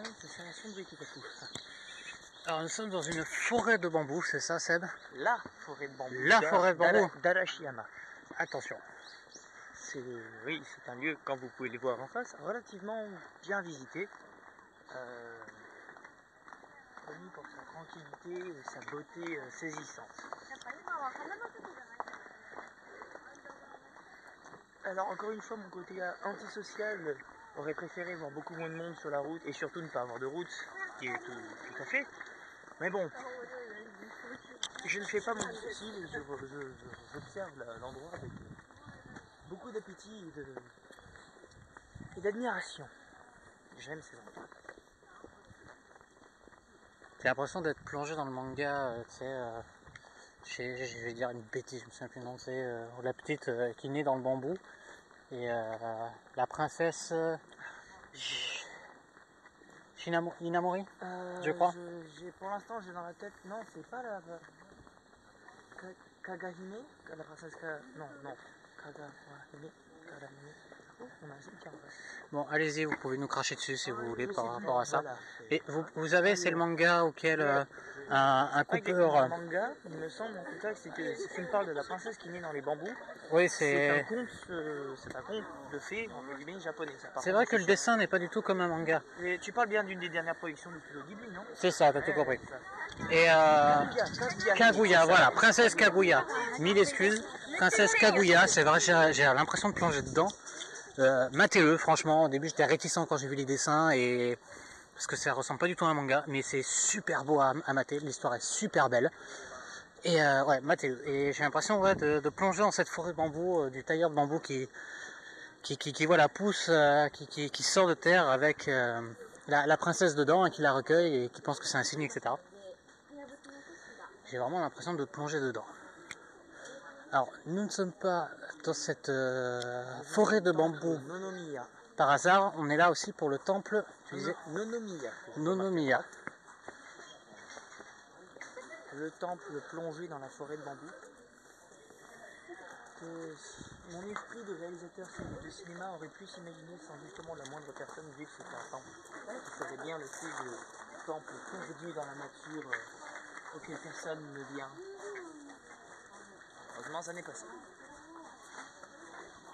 Ah oui, ça a sombré tout à coup. Alors nous sommes dans une forêt de bambou, c'est ça Seb? La forêt de bambou. La forêt de bambou d'Arashiyama. Attention. Oui, c'est un lieu, quand vous pouvez les voir en face, relativement bien visité. Connu pour sa tranquillité et sa beauté saisissante. Alors encore une fois, mon côté antisocial aurait préféré voir beaucoup moins de monde sur la route et surtout ne pas avoir de route, ce qui est tout à fait. Mais bon, je ne fais pas mon difficile, j'observe l'endroit avec beaucoup d'appétit et d'admiration. J'aime ces endroits. J'ai l'impression d'être plongé dans le manga, tu sais, je vais dire une bêtise, je me souviens plus du nom, c'est la petite qui naît dans le bambou et la princesse Inamori, je crois. Pour l'instant, j'ai dans la tête, non, c'est pas la Kagahime, la princesse non, Kagahime. On a un cimetière. Bon, allez-y, vous pouvez nous cracher dessus si vous voulez par rapport à ça. Voilà. Et vous avez, c'est le manga auquel un coupeur... Un manga, il me semble en tout cas, c'est que si tu me parles de la princesse qui naît dans les bambous, oui, c'est un conte de fées, entre guillemets, japonais. C'est vrai que le dessin n'est pas du tout comme un manga. Et tu parles bien d'une des dernières productions du studio Ghibli, non? C'est ça, t'as tout compris. Et Kaguya, voilà, princesse Kaguya. Mille excuses. Princesse Kaguya, c'est vrai, j'ai l'impression de plonger dedans. Matez-le, franchement, au début j'étais réticent quand j'ai vu les dessins, et parce que ça ressemble pas du tout à un manga, mais c'est super beau à mater, l'histoire est super belle. Et ouais, matez-le. Et j'ai l'impression de plonger dans cette forêt de bambou, du tailleur de bambou qui voilà, pousse, qui sort de terre avec la princesse dedans, qui la recueille et qui pense que c'est un signe, etc. J'ai vraiment l'impression de plonger dedans. Alors, nous ne sommes pas dans cette forêt de bambou par hasard, on est là aussi pour le temple, tu disais Nonomiya. Le temple plongé dans la forêt de bambou. Mon esprit de réalisateur de cinéma aurait pu s'imaginer sans justement la moindre personne, vu que c'est un temple. Ce serait bien le fait de temple perdu dans la nature auquel personne ne vient. Heureusement, ça n'est pas ça.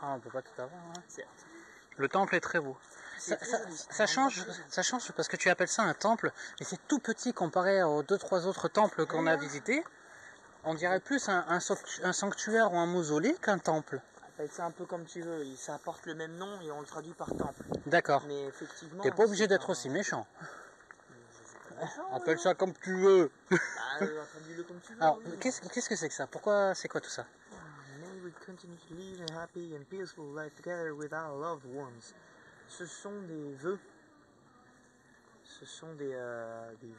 Ah, on peut pas tout avoir, hein. Certes. Le temple est très beau. Ça change parce que tu appelles ça un temple, et c'est tout petit comparé aux 2-3 autres temples qu'on a visités. On dirait plus un sanctuaire ou un mausolée qu'un temple. Appelle ça un peu comme tu veux, ça porte le même nom et on le traduit par temple. D'accord. Mais effectivement... T'es pas obligé d'être aussi méchant. Appelle ça comme tu veux. Traduis-le comme tu veux. Alors, qu'est-ce que c'est que ça? Pourquoi, c'est quoi tout ça? May we continue to live a happy and peaceful life together with our loved ones. Ce sont des vœux. Ce sont des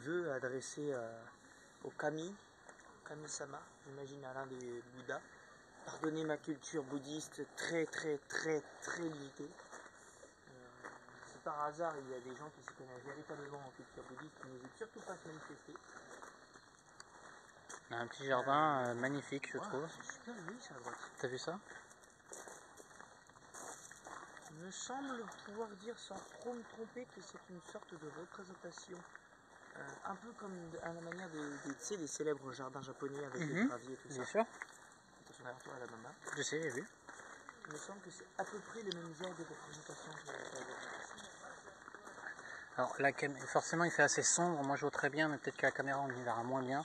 vœux adressés au Kami-sama, j'imagine à l'un des Bouddhas. Pardonnez ma culture bouddhiste très limitée. Si par hasard il y a des gens qui se connaissent véritablement en culture bouddhiste, n'hésitent surtout pas à se manifester. On a un petit jardin magnifique, je trouve. C'est super joli ça à droite. T'as vu ça? Il me semble pouvoir dire sans trop me tromper que c'est une sorte de représentation, un peu comme à la manière des célèbres jardins japonais avec les graviers et tout ça. Bien sûr. Attention derrière toi à la maman. Je sais, j'ai vu. Il me semble que c'est à peu près le même genre de représentation que alors forcément il fait assez sombre, moi je vois très bien, mais peut-être que la caméra on y verra moins bien.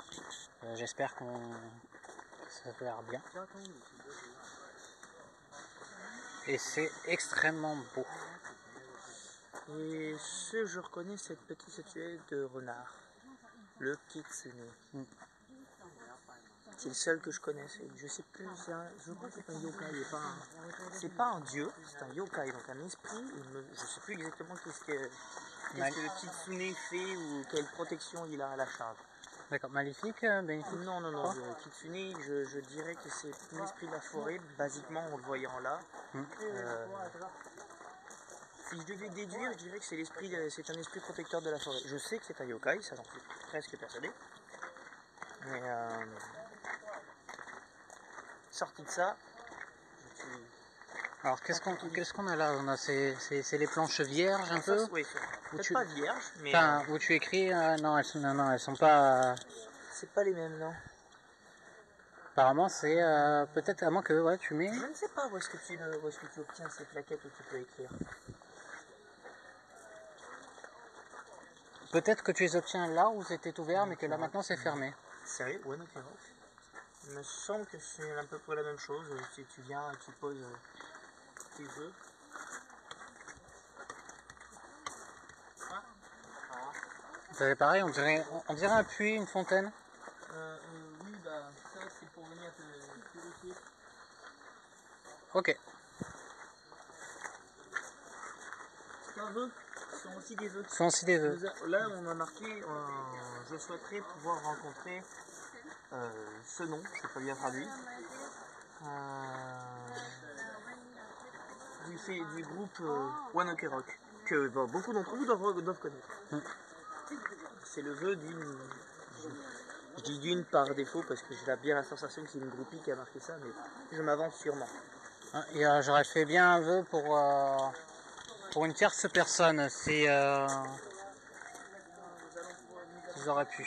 J'espère que ça verra bien. Et c'est extrêmement beau. Et je reconnais cette petite statuette de renard, le kitsune. C'est le seul que je connaisse. Je sais plus, je crois que c'est un yokai, c'est pas un dieu, c'est un yokai, donc un esprit. Je sais plus exactement qu'est-ce que le kitsune fait ou quelle protection il a à la charge. D'accord, maléfique, bénéfique? Non, le kitsune, je dirais que c'est l'esprit de la forêt, basiquement en le voyant là. Si je devais déduire, je dirais que c'est un esprit protecteur de la forêt. Je sais que c'est un yokai, ça j'en suis presque persuadé. Mais sorti de ça, je suis Alors qu'est-ce qu'on a là? On a c'est les planches vierges un peu. Oui, peut-être pas vierges, mais enfin, où tu écris non, elles sont pas. c'est pas les mêmes, non. Apparemment c'est peut-être à moins que ouais tu mets. Je ne sais pas où est-ce que tu obtiens ces plaquettes où tu peux écrire. Peut-être que tu les obtiens là où c'était ouvert, mais que là maintenant c'est fermé. Sérieux? Ouais, non, il me semble que c'est à peu près la même chose. Si tu viens et tu poses tes vœux. C'est pareil, on dirait un puits, une fontaine. Oui, bah ça c'est pour venir te purifier. Ok. C'est un vœu, ce sont aussi des vœux. Ce sont aussi des vœux. Là on a marqué, je souhaiterais pouvoir rencontrer ce nom, je ne sais pas bien traduit. Du groupe One Ok Rock, que beaucoup d'entre vous doivent connaître. C'est le vœu d'une... Je dis d'une par défaut parce que j'ai bien la sensation que c'est une groupie qui a marqué ça, mais je m'avance sûrement. Et j'aurais fait bien un vœu pour une tierce personne, si j'aurais pu.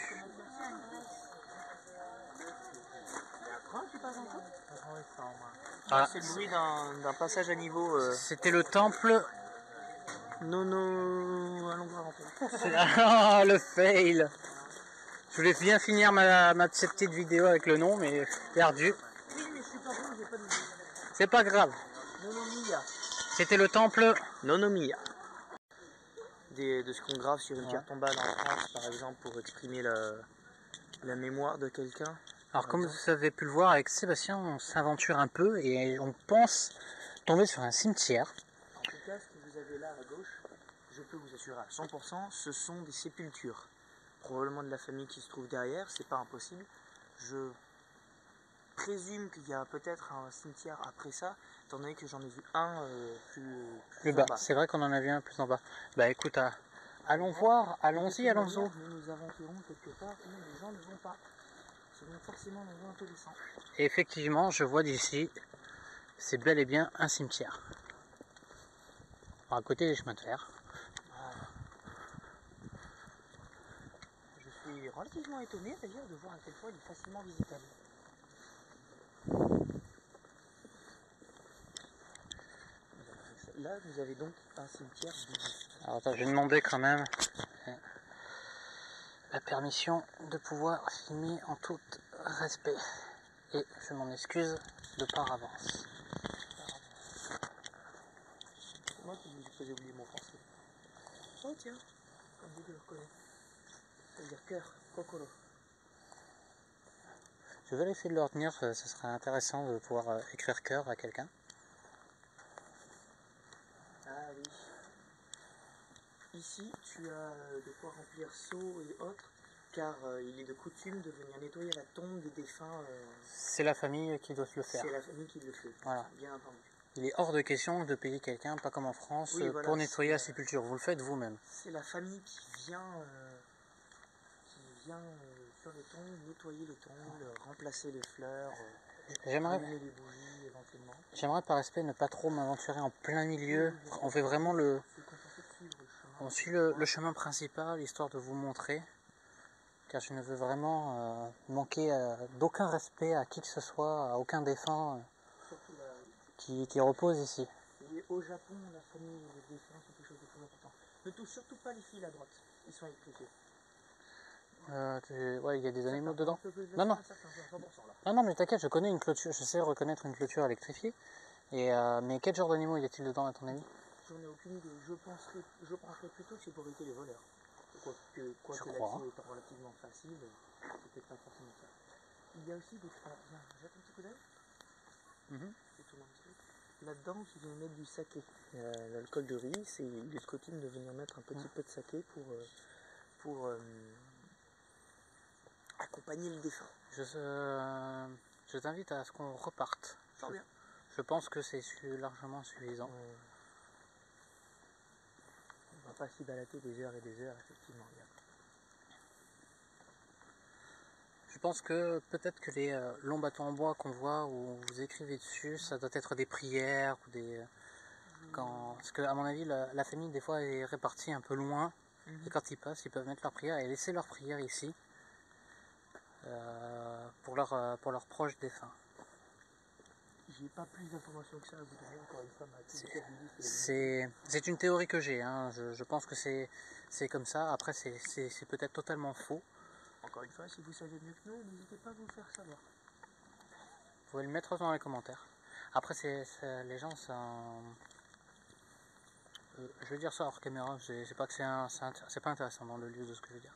C'est le bruit d'un passage à niveau. C'était le temple. Nono... Allons voir en fait. Ah, le fail. Je voulais bien finir cette petite vidéo avec le nom, mais perdu. Oui, mais je suis pas bon, j'ai pas de vidéo. C'est pas grave. Nonomiya. C'était le temple. Nonomiya. De ce qu'on grave sur une carte tombale en France, par exemple, pour exprimer la mémoire de quelqu'un. Alors comme vous avez pu le voir avec Sébastien, on s'aventure un peu et on pense tomber sur un cimetière. En tout cas, ce que vous avez là à gauche, je peux vous assurer à 100%, ce sont des sépultures. Probablement de la famille qui se trouve derrière, c'est pas impossible. Je présume qu'il y a peut-être un cimetière après ça, étant donné que j'en ai vu un plus bas. bas. C'est vrai qu'on en a vu un plus en bas. Bah écoute, allons voir, allons-y, allons-y. Nous nous aventurons quelque part où les gens ne vont pas. C'est donc forcément un endroit intéressant. Et effectivement, je vois d'ici, c'est bel et bien un cimetière. Alors, à côté des chemins de fer. Je suis relativement étonné d'ailleurs de voir à quel point il est facilement visitable. Là, vous avez donc un cimetière bouddhiste. Alors attends, je vais demander quand même la permission de pouvoir filmer en tout respect. Et je m'en excuse de par avance. C'est moi qui vous faisais oublier mon français. Oh tiens, comme dit que je le reconnais. Ça veut dire cœur, kokoro. Je vais aller essayer de le retenir, ce serait intéressant de pouvoir écrire cœur à quelqu'un. Ah oui. Ici, tu as de quoi remplir seaux et autres, car il est de coutume de venir nettoyer la tombe des défunts. C'est la famille qui doit se le faire. C'est la famille qui le fait, voilà. Bien entendu. Il est hors de question de payer quelqu'un, pas comme en France, oui, voilà, pour nettoyer la sépulture. Vous le faites vous-même. C'est la famille qui vient sur les tombes, nettoyer les tombes, remplacer les fleurs, allumer les bougies éventuellement. J'aimerais par respect ne pas trop m'aventurer en plein milieu. On fait vraiment on suit le chemin principal, histoire de vous montrer. Car je ne veux vraiment manquer d'aucun respect à qui que ce soit, à aucun défunt qui repose ici. Et au Japon, la famille et les défunts sont quelque chose de très important. Ne touche surtout pas les fils à droite, ils sont électrifiés. Ouais, il y a des animaux dedans. Non, non. Non, mais t'inquiète, je connais une clôture, je sais reconnaître une clôture électrifiée. Mais quel genre d'animaux y a-t-il dedans à ton avis? J'en ai aucune idée. Je penserais plutôt que c'est pour éviter les voleurs. Quoique l'accès étant relativement facile, c'est peut-être pas forcément ça. Il y a aussi des... Alors, jette un petit coup d'œil. Là-dedans, tu viens mettre du saké. L'alcool de riz, il est coutume de venir mettre un petit peu de saké pour accompagner le défunt. Je t'invite à ce qu'on reparte. Je pense que c'est largement suffisant. On va pas s'y balader des heures et des heures, effectivement. Je pense que peut-être que les longs bâtons en bois qu'on voit où vous écrivez dessus, ça doit être des prières ou des... Parce que à mon avis, la famille des fois est répartie un peu loin. Et quand ils passent, ils peuvent mettre leur prière et laisser leur prière ici pour leurs proches défunts. J'ai pas plus d'informations que ça à vous donner, encore une fois, C'est une théorie que j'ai, hein. Je pense que c'est comme ça. Après, c'est peut-être totalement faux. Encore une fois, si vous savez mieux que nous, n'hésitez pas à vous faire savoir. Vous pouvez le mettre dans les commentaires. Après, les gens, je vais dire ça hors caméra, c'est pas que c'est pas intéressant dans le lieu de ce que je veux dire.